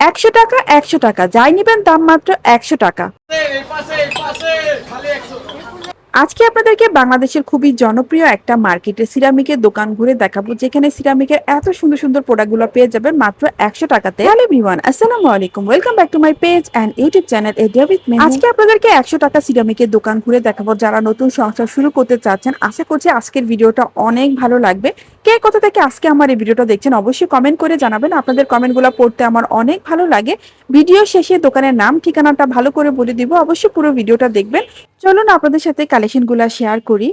১০০ টাকা, ১০০ টাকা, যাই নিবেন দাম মাত্র ১০০ টাকা। আজকে আপনাদেরকে বাংলাদেশের খুবই জনপ্রিয় একটা মার্কেটে সিরামিকের দোকান ঘুরে দেখাবো, যেখানে সিরামিকের এত সুন্দর সুন্দর প্রোডাক্টগুলো পেয়ে যাবেন মাত্র ১০০ টাকাতে। হ্যালো এভরিওয়ান, আসসালামু আলাইকুম, welcome back to my page and YouTube channel a day with Menu. আজকে আপনাদেরকে ১০০ টাকা সিরামিকের দোকান ঘুরে দেখাবো। যারা নতুন সংসার শুরু করতে চাচ্ছেন, আশা করছি আজকের ভিডিওটা অনেক ভালো লাগবে। কে কোথা থেকে আজকে আমার এই ভিডিওটা দেখছেন অবশ্যই কমেন্ট করে জানাবেন। আপনাদের কমেন্টগুলো পড়তে আমার অনেক ভালো লাগে। ভিডিও শেষে দোকানের নাম ঠিকানাটা ভালো করে বলে দিব, অবশ্যই পুরো ভিডিওটা দেখবেন। চলুন আপনাদের সাথে কালেকশনগুলো শেয়ার করি।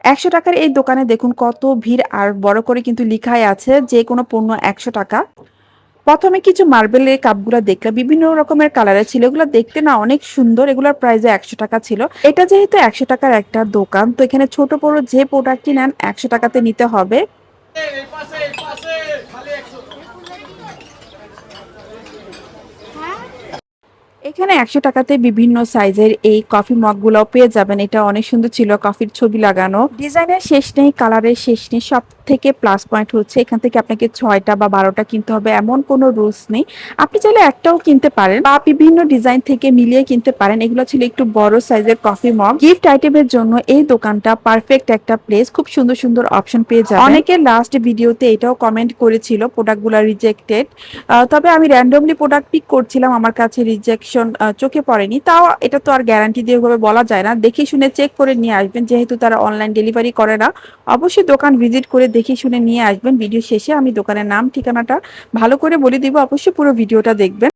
১০০ টাকার এই দোকানে দেখুন কত ভিড়, আর বড় করে কিন্তু লিখাই আছে যে কোনো পণ্য ১০০ টাকা। প্রথমে কিছু মার্বেলের কাপগুলো দেখলাম, বিভিন্ন রকমের কালারের ছিল। এগুলো দেখতে না অনেক সুন্দর। এগুলোর প্রাইস ১০০ টাকা ছিল। এটা যেহেতু ১০০ টাকার একটা দোকান, তো এখানে ছোট বড় যে প্রোডাক্টই নেন ১০০ টাকাতে নিতে হবে। এখানে ১০০ টাকাতে বিভিন্ন সাইজের এই কফি মগগুলোও পেয়ে যাবেন। এটা অনেক সুন্দর ছিল, কফির ছবি লাগানো। ডিজাইনের শেষ নেই, কালারের শেষ নেই। সব থেকে প্লাস পয়েন্ট হচ্ছে এখান থেকে আপনাকে ৬টা বা ১২টা কিনতে হবে এমন কোনো রুলস নেই। আপনি চাইলে একটাও কিনতে পারেন বা বিভিন্ন ডিজাইন থেকে মিলিয়ে কিনতে পারেন। এগুলো ছিল একটু বড় সাইজের কফি মগ। গিফট আইটেমের জন্য এই দোকানটা পারফেক্ট একটা প্লেস। খুব সুন্দর সুন্দর অপশন পেয়ে যাবেন। অনেকে লাস্ট ভিডিওতে এটাও কমেন্ট করেছিল প্রোডাক্টগুলো রিজেক্টেড। তবে আমি র্যান্ডমলি প্রোডাক্ট পিক করছিলাম, আমার কাছে রিজেকশন চোখে পড়েনি। তাও এটা তো আর গ্যারান্টি দিয়ে ওইভাবে বলা যায় না। দেখে শুনে চেক করে নিয়ে আসবেন, যেহেতু তারা অনলাইন ডেলিভারি করে না। অবশ্যই দোকান ভিজিট করে দেখে শুনে নিয়ে আসবেন। ভিডিও শেষে আমি দোকানের নাম ঠিকানাটা ভালো করে বলে দিব, অবশ্যই পুরো ভিডিওটা দেখবেন।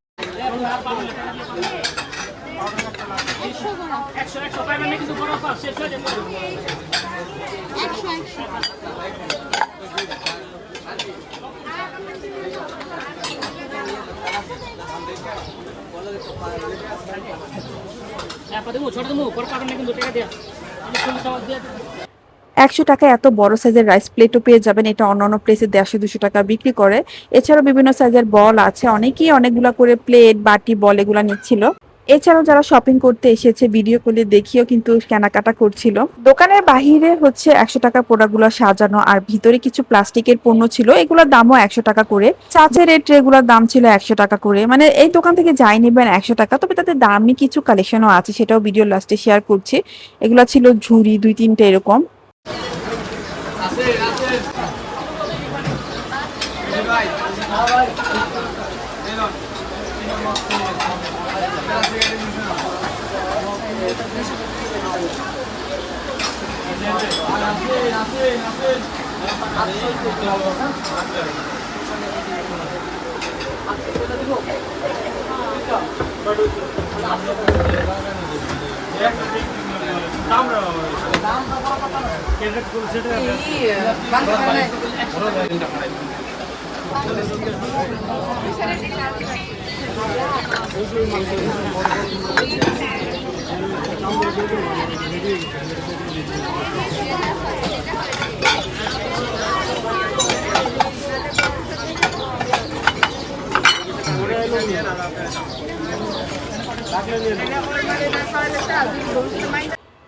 একশো টাকায় এত বড় সাইজের রাইস প্লেটও পেয়ে যাবেন। এটা অন্যান্য প্লেসে ১৫০-২০০ টাকা বিক্রি করে। এছাড়াও বিভিন্ন সাইজের বল আছে। অনেকেই অনেকগুলা করে প্লেট, বাটি, বল এগুলা নিচ্ছিল। এছাড়াও যারা শপিং করতে এসেছে ভিডিও কলে দেখিও কিন্তু কেনাকাটা করছিল। দোকানের বাহিরে হচ্ছে ১০০ টাকার প্রোডাক্টগুলো সাজানো, আর ভিতরে কিছু প্লাস্টিকের পণ্য ছিল। এগুলোর দামও ১০০ টাকা করে। চাচের এই ট্রেগুলোর দাম ছিল ১০০ টাকা করে। মানে এই দোকান থেকে যাই নেবেন ১০০ টাকা। তবে তাদের দামি কিছু কালেকশনও আছে, সেটাও ভিডিও লাস্টে শেয়ার করছি। এগুলো ছিল ঝুড়ি ২-৩টে এরকম।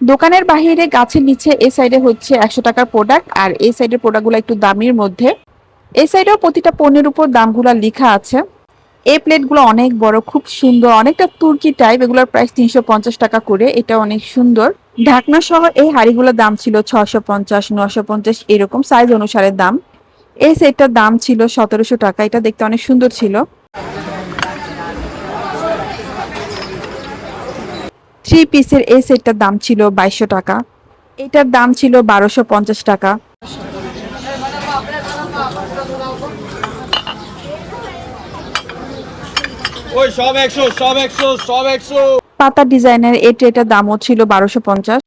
দোকানের বাহিরে গাছের নিচে এই সাইডে হচ্ছে ১০০ টাকার প্রোডাক্ট, আর এই সাইডের প্রোডাক্টগুলো একটু দামির মধ্যে। এই সাইডেও প্রতিটা পণ্যের উপর দামগুলো লেখা আছে। এই প্লেটগুলো অনেক বড়, খুব সুন্দর, অনেকটা তুর্কি টাইপ। এগুলোর প্রাইস ৩৫০ টাকা করে। এটা অনেক সুন্দর। ঢাকনা সহ এই হাঁড়িগুলোর দাম ছিল ৬৫০, ৯৫০ এরকম সাইজ অনুসারে দাম। এই সেটটার দাম ছিল ১৭০০ টাকা। এটা দেখতে অনেক সুন্দর ছিল। 3 পিসের এই সেটটার দাম ছিল ২২০০ টাকা। এটার দাম ছিল ১২৫০ টাকা। পাতা ডিজাইনের এই ট্রেটার দামও ছিল ১২৫০।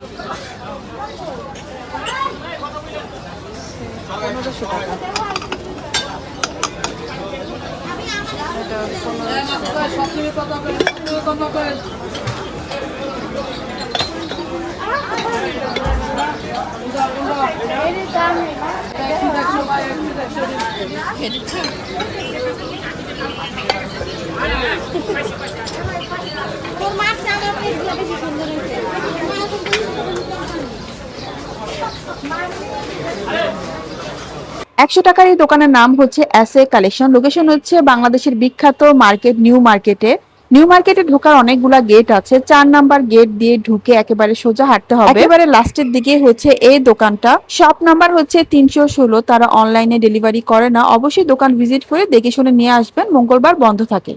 100 টাকার এই দোকানের নাম হচ্ছে এসএ কালেকশন। লোকেশন হচ্ছে বাংলাদেশের বিখ্যাত মার্কেট নিউ মার্কেটে ঢোকার অনেকগুলা গেট আছে। 4 নাম্বার গেট দিয়ে ঢুকে একেবারে সোজা হাঁটতে হবে, একেবারে লাস্টের দিকে হচ্ছে এই দোকানটা। শপ নাম্বার হচ্ছে 316। তারা অনলাইনে ডেলিভারি করে না, অবশ্যই দোকান ভিজিট করে দেখে শুনে নিয়ে আসবেন, মঙ্গলবার বন্ধ থাকে।